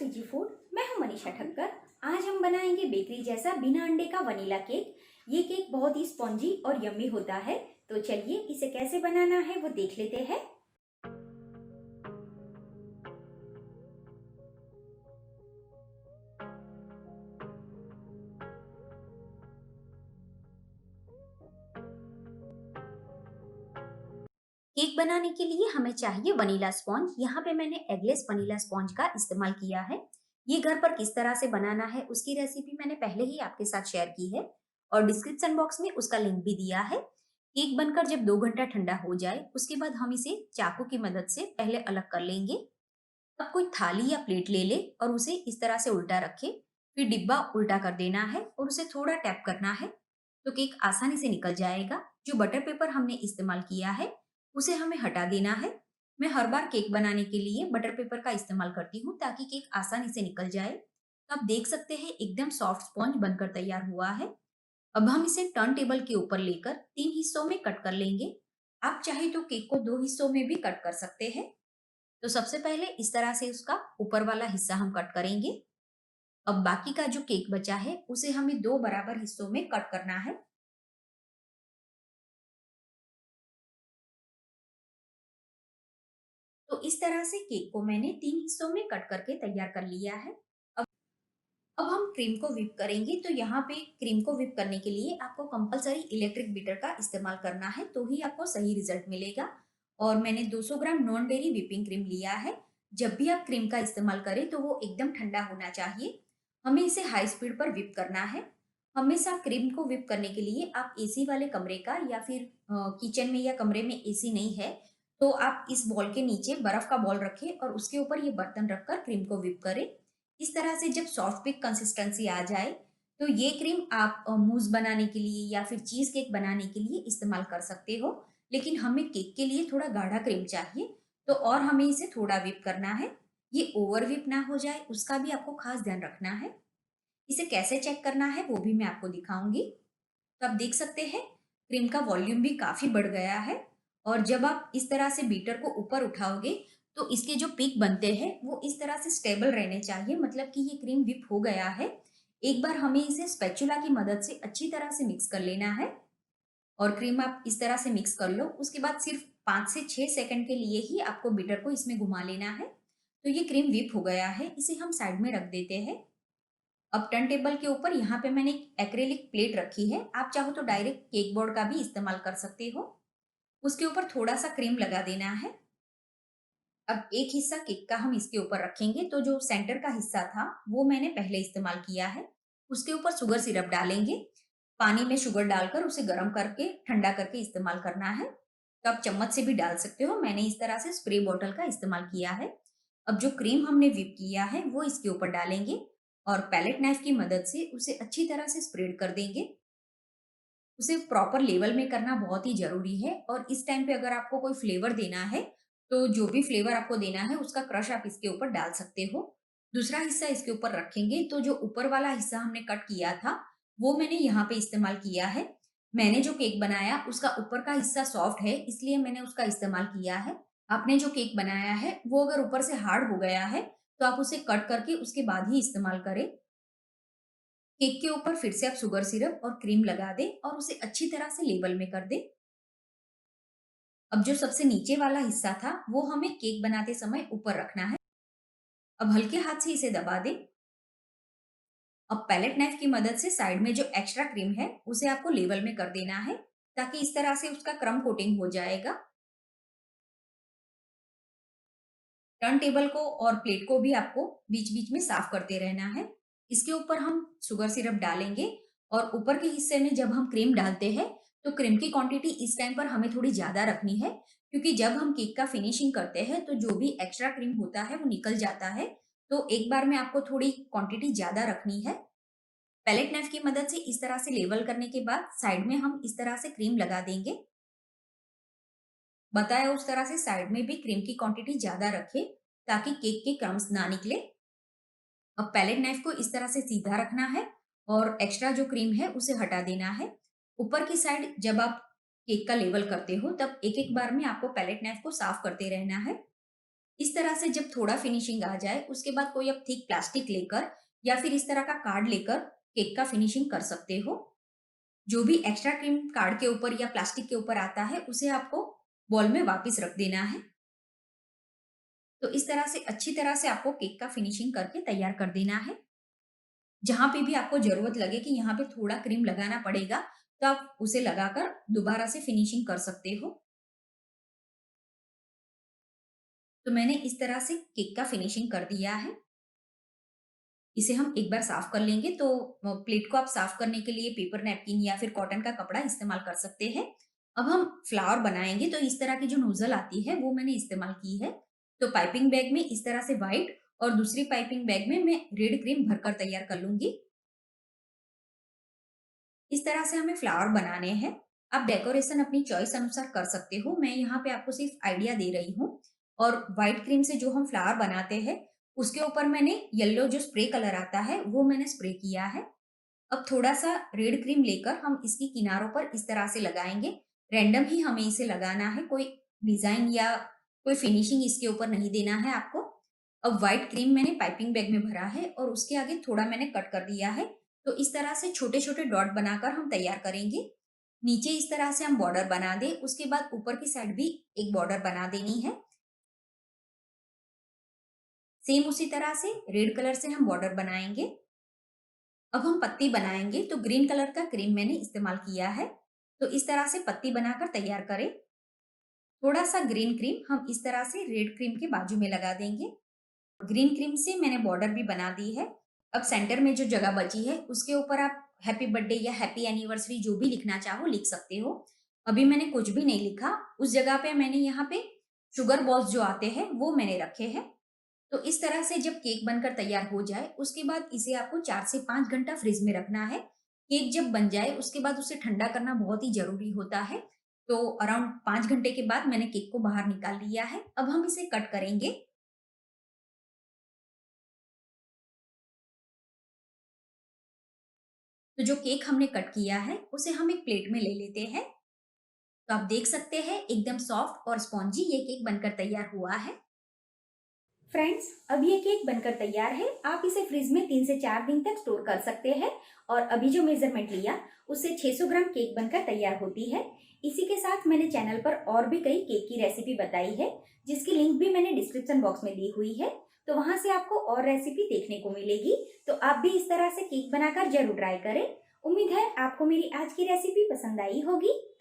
स्विची food. मैं हूं मनीषा ठक्कर। आज हम बनाएंगे बेकरी जैसा बिना अंडे का वनीला केक। ये केक बहुत ही स्पॉन्जी और यम्मी होता है। तो चलिए इसे कैसे बनाना है वो देख लेते हैं। केक बनाने के लिए हमें चाहिए वनीला स्पॉन्ज। यहाँ पे मैंने एगलेस वनीला स्पॉन्ज का इस्तेमाल किया है। ये घर पर किस तरह से बनाना है उसकी रेसिपी मैंने पहले ही आपके साथ शेयर की है और डिस्क्रिप्शन बॉक्स में उसका लिंक भी दिया है। केक बनकर जब 2 घंटा ठंडा हो जाए उसके बाद हम इसे चाकू की मदद से पहले अलग कर लेंगे। अब कोई थाली या प्लेट ले ले और उसे इस तरह से उल्टा रखे, फिर डिब्बा उल्टा कर देना है और उसे थोड़ा टैप करना है तो केक आसानी से निकल जाएगा। जो बटर पेपर हमने इस्तेमाल किया है उसे हमें हटा देना है। मैं हर बार केक बनाने के लिए बटर पेपर का इस्तेमाल करती हूँ ताकि केक आसानी से निकल जाए। तो आप देख सकते हैं एकदम सॉफ्ट स्पॉन्ज बनकर तैयार हुआ है। अब हम इसे टर्न टेबल के ऊपर लेकर 3 हिस्सों में कट कर लेंगे। आप चाहे तो केक को 2 हिस्सों में भी कट कर सकते हैं। तो सबसे पहले इस तरह से उसका ऊपर वाला हिस्सा हम कट करेंगे। अब बाकी का जो केक बचा है उसे हमें 2 बराबर हिस्सों में कट करना है। तो इस तरह से केक को मैंने 3 हिस्सों में कट करके तैयार कर लिया है। अब अब हम क्रीम को व्हिप करेंगे। तो यहाँ पे क्रीम को व्हिप करने के लिए आपको कंपलसरी इलेक्ट्रिक बीटर का इस्तेमाल करना है तो ही आपको सही रिजल्ट मिलेगा। और मैंने 200 ग्राम नॉन डेयरी व्हिपिंग क्रीम लिया है। जब भी आप क्रीम का इस्तेमाल करें तो वो एकदम ठंडा होना चाहिए। हमें इसे हाई स्पीड पर व्हिप करना है। हमेशा क्रीम को व्हिप करने के लिए आप एसी वाले कमरे का या फिर किचन में या कमरे में एसी नहीं है तो आप इस बॉल के नीचे बर्फ का बॉल रखें और उसके ऊपर ये बर्तन रखकर क्रीम को व्हिप करें। इस तरह से जब सॉफ्ट पिक कंसिस्टेंसी आ जाए तो ये क्रीम आप मूस बनाने के लिए या फिर चीज केक बनाने के लिए इस्तेमाल कर सकते हो। लेकिन हमें केक के लिए थोड़ा गाढ़ा क्रीम चाहिए तो और हमें इसे थोड़ा व्हिप करना है। ये ओवर व्हिप ना हो जाए उसका भी आपको खास ध्यान रखना है। इसे कैसे चेक करना है वो भी मैं आपको दिखाऊंगी। तो आप देख सकते हैं क्रीम का वॉल्यूम भी काफी बढ़ गया है। और जब आप इस तरह से बीटर को ऊपर उठाओगे तो इसके जो पीक बनते हैं वो इस तरह से स्टेबल रहने चाहिए, मतलब कि ये क्रीम विप हो गया है। एक बार हमें इसे स्पैचुला की मदद से अच्छी तरह से मिक्स कर लेना है और क्रीम आप इस तरह से मिक्स कर लो। उसके बाद सिर्फ 5 से 6 सेकंड के लिए ही आपको बीटर को इसमें घुमा लेना है। तो ये क्रीम विप हो गया है, इसे हम साइड में रख देते हैं। अब टर्न टेबल के ऊपर यहाँ पे मैंने एक एक्रेलिक प्लेट रखी है। आप चाहो तो डायरेक्ट केक बोर्ड का भी इस्तेमाल कर सकते हो। उसके ऊपर थोड़ा सा क्रीम लगा देना है। अब एक हिस्सा केक का हम इसके ऊपर रखेंगे। तो जो सेंटर का हिस्सा था वो मैंने पहले इस्तेमाल किया है। उसके ऊपर शुगर सिरप डालेंगे। पानी में शुगर डालकर उसे गर्म करके ठंडा करके इस्तेमाल करना है। तो आप चम्मच से भी डाल सकते हो, मैंने इस तरह से स्प्रे बॉटल का इस्तेमाल किया है। अब जो क्रीम हमने व्हिप किया है वो इसके ऊपर डालेंगे और पैलेट नाइफ की मदद से उसे अच्छी तरह से स्प्रेड कर देंगे। उसे प्रॉपर लेवल में करना बहुत ही जरूरी है। और इस टाइम पे अगर आपको कोई फ्लेवर देना है तो जो भी फ्लेवर आपको देना है उसका क्रश आप इसके ऊपर डाल सकते हो। दूसरा हिस्सा इसके ऊपर रखेंगे तो जो ऊपर वाला हिस्सा हमने कट किया था वो मैंने यहाँ पे इस्तेमाल किया है। मैंने जो केक बनाया उसका ऊपर का हिस्सा सॉफ्ट है इसलिए मैंने उसका इस्तेमाल किया है। आपने जो केक बनाया है वो अगर ऊपर से हार्ड हो गया है तो आप उसे कट करके उसके बाद ही इस्तेमाल करें। केक के ऊपर फिर से आप शुगर सिरप और क्रीम लगा दें और उसे अच्छी तरह से लेवल में कर दें। अब जो सबसे नीचे वाला हिस्सा था वो हमें केक बनाते समय ऊपर रखना है। अब हल्के हाथ से इसे दबा दें। अब पैलेट नाइफ की मदद से साइड में जो एक्स्ट्रा क्रीम है उसे आपको लेवल में कर देना है ताकि इस तरह से उसका क्रम कोटिंग हो जाएगा। टर्न टेबल को और प्लेट को भी आपको बीच बीच में साफ करते रहना है। इसके ऊपर हम शुगर सिरप डालेंगे और ऊपर के हिस्से में जब हम क्रीम डालते हैं तो क्रीम की क्वांटिटी इस टाइम पर हमें थोड़ी ज्यादा रखनी है क्योंकि जब हम केक का फिनिशिंग करते हैं तो जो भी एक्स्ट्रा क्रीम होता है वो निकल जाता है। तो एक बार में आपको थोड़ी क्वांटिटी ज्यादा रखनी है। पैलेट नाइफ की मदद से इस तरह से लेवल करने के बाद साइड में हम इस तरह से क्रीम लगा देंगे। बताया उस तरह से साइड में भी क्रीम की क्वांटिटी ज्यादा रखें ताकि केक के क्रम्स ना निकले। अब पैलेट नाइफ को इस तरह से सीधा रखना है और एक्स्ट्रा जो क्रीम है उसे हटा देना है। ऊपर की साइड जब आप केक का लेवल करते हो तब एक एक बार में आपको पैलेट नाइफ को साफ करते रहना है। इस तरह से जब थोड़ा फिनिशिंग आ जाए, उसके बाद कोई आप थिक प्लास्टिक लेकर या फिर इस तरह का कार्ड लेकर केक का फिनिशिंग कर सकते हो। जो भी एक्स्ट्रा क्रीम कार्ड के ऊपर या प्लास्टिक के ऊपर आता है, उसे आपको बॉल में वापस रख देना है। तो इस तरह से अच्छी तरह से आपको केक का फिनिशिंग करके तैयार कर देना है। जहाँ पे भी आपको ज़रूरत लगे कि यहाँ पे थोड़ा क्रीम लगाना पड़ेगा, तो आप उसे लगाकर दोबारा से फिनिशिंग कर सकते हो। तो मैंने इस तरह से केक का फिनिशिंग कर दिया है। इसे हम एक बार साफ कर लेंगे, तो प्लेट को आप साफ करने के लिए पेपर नैपकिन या फिर कॉटन का कपड़ा इस्तेमाल कर सकते हैं। अब हम फ्लावर बनाएँगे, तो इस तरह की जो नोज़ल आती है वो मैंने इस्तेमाल की है। तो पाइपिंग बैग में इस तरह से व्हाइट और दूसरी पाइपिंग बैग में मैं रेड क्रीम भरकर तैयार कर लूँगी। इस तरह से हमें फ्लावर बनाने हैं। आप डेकोरेशन अपनी चॉइस अनुसार कर सकते हो। मैं यहाँ पे आपको सिर्फ आइडिया दे रही हूँ। और व्हाइट क्रीम से जो हम फ्लावर बनाते हैं, उसके ऊपर मैंने येलो जो स्प्रे कलर आता है, वो मैंने स्प्रे किया है। अब थोड़ा-सा रेड क्रीम लेकर हम इसकी किनारों पर इस तरह से लगाएँगे। रैंडम ही हमें इसे लगाना है, कोई डिज़ाइन या कोई फिनिशिंग इसके ऊपर नहीं देना है आपको। अब व्हाइट क्रीम मैंने पाइपिंग बैग में भरा है और उसके आगे थोड़ा मैंने कट कर दिया है। तो इस तरह से छोटे-छोटे डॉट बनाकर हम तैयार करेंगे। नीचे इस तरह से हम बॉर्डर बना दें, उसके बाद ऊपर की साइड भी एक बॉर्डर बना देनी है। सेम उसी तरह से रेड कलर से हम बॉर्डर बनाएँगे। अब हम पत्ती बनाएँगे, तो ग्रीन कलर का क्रीम मैंने इस्तेमाल किया है। तो इस तरह से पत्ती बनाकर तैयार करें। थोड़ा-सा ग्रीन क्रीम हम इस तरह से रेड क्रीम के बाजू में लगा देंगे। ग्रीन क्रीम से मैंने बॉर्डर भी बना दी है। अब सेंटर में जो जगह बची है, उसके ऊपर आप हैप्पी बर्थडे या हैप्पी एनिवर्सरी जो भी लिखना चाहो लिख सकते हो। अभी मैंने कुछ भी नहीं लिखा, उस जगह पे मैंने यहाँ पे शुगर बॉल्स जो आते हैं, वो मैंने रखे हैं। तो इस तरह से जब केक बनकर तैयार हो जाए, उसके बाद इसे आपको 4 से 5 घंटा फ्रिज में रखना है। केक जब बन जाए, उसके बाद उसे ठंडा करना बहुत ही ज़रूरी होता है। तो अराउंड 5 घंटे के बाद मैंने केक को बाहर निकाल लिया है। अब हम इसे कट करेंगे। तो जो केक हमने कट किया है, उसे हम एक प्लेट में ले लेते हैं। तो आप देख सकते हैं एकदम सॉफ्ट और स्पॉन्जी ये केक बनकर तैयार हुआ है। फ्रेंड्स, अब ये केक बनकर तैयार है। आप इसे फ्रिज में 3 से 4 दिन तक स्टोर कर सकते हैं। और अभी जो मेजरमेंट लिया, उससे 600 ग्राम केक बनकर तैयार होती है। इसी के साथ मैंने चैनल पर और भी कई केक की रेसिपी बताई है, जिसकी लिंक भी मैंने डिस्क्रिप्शन बॉक्स में दी हुई है। तो वहां से आपको और रेसिपी देखने को मिलेगी। तो आप भी इस तरह से केक बनाकर जरूर ट्राई करें। उम्मीद है आपको मेरी आज की रेसिपी पसंद आई होगी।